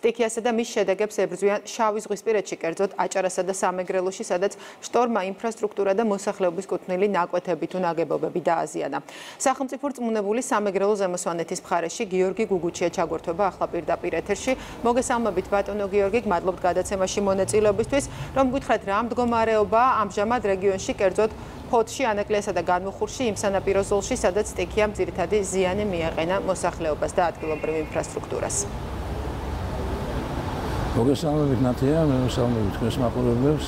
სტიქიასა და მის შედეგებს ებრძვიან შავი ზღვისპირეთში, კერძოდ აჭარასა და სამეგრელოში, სადაც შტორმმა ინფრასტრუქტურა და მოსახლეობის კუთვნილი ნაკვეთები თუ ნაგებობები დააზიანა. სახელმწიფო რწმუნებული სამეგრელო ზემოსვანეთის მხარეში გიორგი გუგუჩია ჩაგვერთვება ახლა პირდაპირ ეთერში. მოგესალმებით ბატონო გიორგი, გმადლობთ გადაცემაში მონაწილეობისთვის. რომ გითხრათ რა მდგომარეობაა ამჟამად რეგიონში, კერძოდ ფოთში, ანაკლიასა და განმუხურში, იმ სანაპირო ზოლში, სადაც სტიქიამ ძირითადი ზიანი მიაყენა მოსახლეობას და ადგილობრივ ინფრასტრუქტურას. მოგესალმებით ნათია, მოგესალმებით თქვენს მაყურებლებს.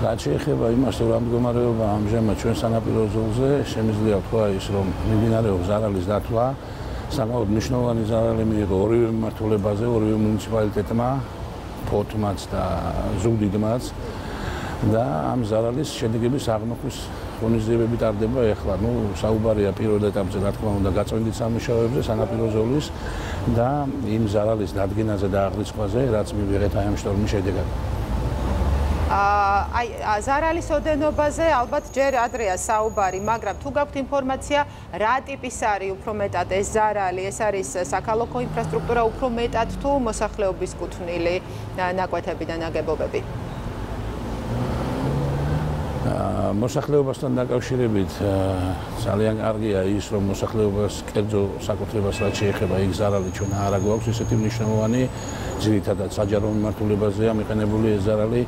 რაც შეეხება იმას, რომ რა მდგომარეობაა ამჟამად ჩვენ სანაპირო ზოლზე, შემიძლია ვთქვა ის, რომ მიმდინარეობს ზარალის დათვლა. საკმაოდ მნიშვნელოვანი ზარალი მიიღო ორივე მიმართულებაზე, ორივე მუნიციპალიტეტმა, ფოთმაც და ზუგდიდმაც. და ამ ზარალის შედეგების აღმოხვის ღონისძიებები ტარდება ეხლა. საუბარია პირველ ეტაპზე, რა თქმა უნდა, გაწმენდით სამუშაოებზე სანაპირო ზოლის და იმ ზარალის დადგენაზე და აღრიცხვაზე, რაც მივიღეთ აი ამ შტორმის შედეგად. ზარალის ოდენობაზე ალბათ ჯერ ადრეა საუბარი, მაგრამ თუ გაქვთ ინფორმაცია, რა ტიპის არის უფრო მეტად ეს ზარალი, ეს არის საქალაქო ინფრასტრუქტურა უფრო მეტად თუ მოსახლეობის კუთვნილი ნაკვეთები და ნაგებობები? მოსახლეობასთან დაკავშირებით ძალიან კარგია ის, რომ მოსახლეობას კერძო საკუთრებას რაც შეეხება იქ ზარალი ჩვენ არ აგვაქვს ისეთი მნიშვნელოვანი, ძირითადად საჯარო მიმართულებაზეა მიყენებული ეს ზარალი,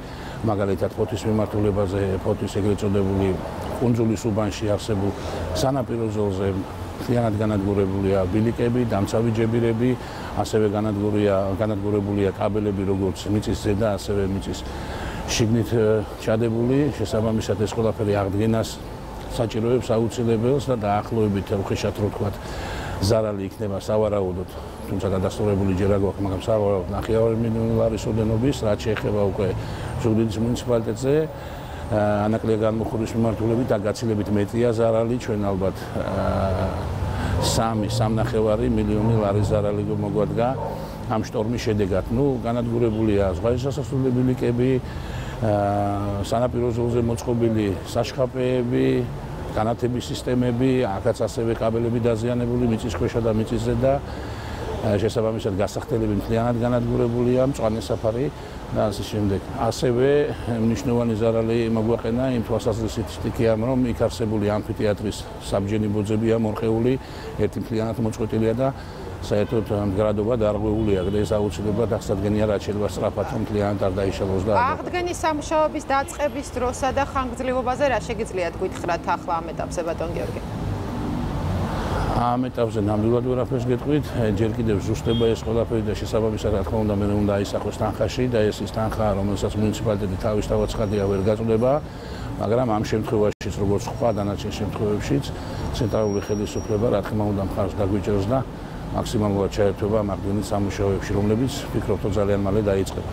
მაგალითად ფოთის მიმართულებაზე, ფოთის ეგრეთ წოდებული კუნძულის უბანში არსებულ სანაპირო ზოლზე მთლიანად განადგურებულია ბილიკები, დამცავი ჯებირები, ასევე განადგურებულია კაბელები, როგორც მიწის ზედა, ასევე მიწის შიგნით ჩადებული, შესაბამისად ეს ყველაფერი აღდგენას საჭიროებს აუცილებელს და დაახლოებით უხეშად რო ვთქვათ, ზარალი იქნება სავარაუდოდ, თუმცა გადასტურებული ჯერ არ გვაქვს, მაგრამ სავარაუდოდ 9 მილიონი ლარის ოდენობის, რაც შეეხება უკვე ზუგდიდის მუნიციპალიტეტზე, ანაკლია განმუხურის მიმართულებით და გაცილებით მეტია ზარალი, ჩვენ ალბათ 3.5 მილიონი ლარის ზარალი მოგვადგა ამ შტორმის შედეგად. განადგურებულია ზღვაის სასასვლელი ბილიკები, სანაპირო ზოლზე მოწყობილი საშხაპეები, განათების სისტემები, აქაც ასევე კაბელები დაზიანებული მიწისქვეშა და მიწის ზედა. შესაბამისად გასახდელები მთლიანად განადგურებულია, მწვანე საფარი და ასე შემდეგ. ასევე მნიშვნელოვანი ზარალი მოგვაყენა იმ თვალსაზრისით სტიქიამ, რომ იქ არსებული ამფითეატრის საბჯენი ბოძებია მორყეული, ერთი მთლიანად მოწყვეტილია და საერთოდ მდგრადობა დარღვეულია, და ეს აუცილებლად აღსადგენია, რაც შეიძლება სწრაფად მთლიანად არ დაიშალოს და აღდგენის სამუშაოების დაწყების დროსა და ხანგრძლივობაზე რა შეგიძლიათ გითხრათ ახლა ამ ეტაპზე ბატონ გიორგი? ამ ეტაპზე ნამდვილად ვერაფერს გეტყვით, ჯერ კიდევ ზუსტება ეს ყველაფერი და შესაბამისად რა თქმა უნდა მე უნდა აისახოს თანხაში და ეს ის თანხა, რომელსაც მუნიციპალიტეტი თავისთავად ცხადია ვერ გაწდება, მაგრამ ამ შემთხვევაშიც როგორც სხვა დანარჩენ შემთხვევებშიც ცენტრალური ხელისუფლება რა თქმა უნდა მხარს დაგვიჭერს და მაქსიმალურად ჩაერთვება აღდგენის სამუშაოებში, რომლებიც ფიქრობ რომ ძალიან მალე დაიწყება.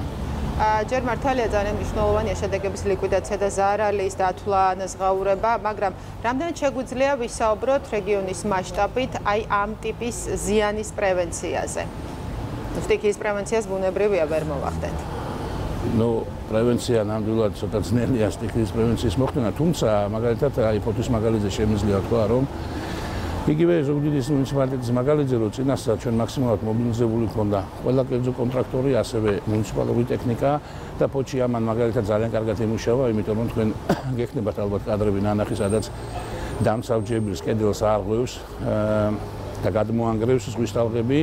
ჯერ მართალია ძალიან მნიშვნელოვანია შედეგების ლიკვიდაცია და ზარალის დათვლა, ანაზღაურება, მაგრამ რამდენად შეგვიძლია ვისაუბროთ რეგიონის მასშტაბით აი ამ ტიპის ზიანის პრევენციაზე? სტიქიის პრევენციას ბუნებრივია ვერ მოვახდენთ. პრევენცია ნამდვილად ცოტა ძნელია სტიქიის პრევენციის მოხდენა, თუმცა მაგალითად აი ფოთის მაგალითზე შემიძლია ვთქვა, რომ იგივე ზუგდიდის მუნიციპალიტეტის მაგალითზე, რომ წინასწარ ჩვენ მაქსიმალურად მობილიზებული ჰქონდა ყველა კერძო კონტრაქტორი, ასევე მუნიციპალური ტექნიკა და ფოთში ამან მაგალითად ძალიან კარგად იმუშავა, იმიტომ რომ თქვენ გექნებათ ალბათ კადრები ნანახი, სადაც დამცავ ჯებირს კედელს არღვევს და გადმოანგრევს ზღვის ტალღები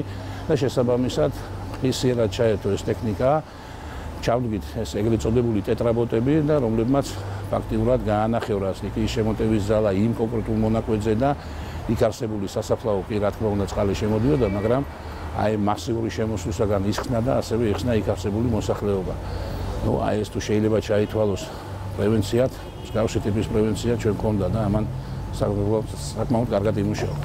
და შესაბამისად ხისიერად ჩაერთო ეს ტექნიკა. ჩავდგით ეს ეგრეთ წოდებული ტეტრაბოტები და რომლებმაც ფაქტიურად გაანახევრა სტიქიის შემოტევის ზალა იმ კონკრეტულ მონაკვეთზე და იქ არსებული სასაფლაო კი რა თქმა უნდა წყალი შემოდიოდა, მაგრამ აი მასიური შემოსვლისაგან იხსნა და ასევე იხსნა იქ არსებული მოსახლეობა. აი ეს თუ შეიძლება ჩაითვალოს პრევენციად, მსგავსი ტიპის პრევენცია ჩვენ გქონდა და ამან საკმაოდ კარგად იმუშავა.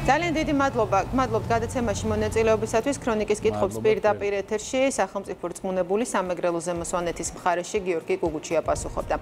ძალიან დიდი მადლობა. გმადლობთ გადაცემაში მონაწილეობისათვის. ქრონიკის კითხვებს პირდაპირ ეთერში სახელმწიფო რწმუნებული სამეგრელო ზემოსვანეთის მხარეში გიორგი გუგუჩია პასუხობდა.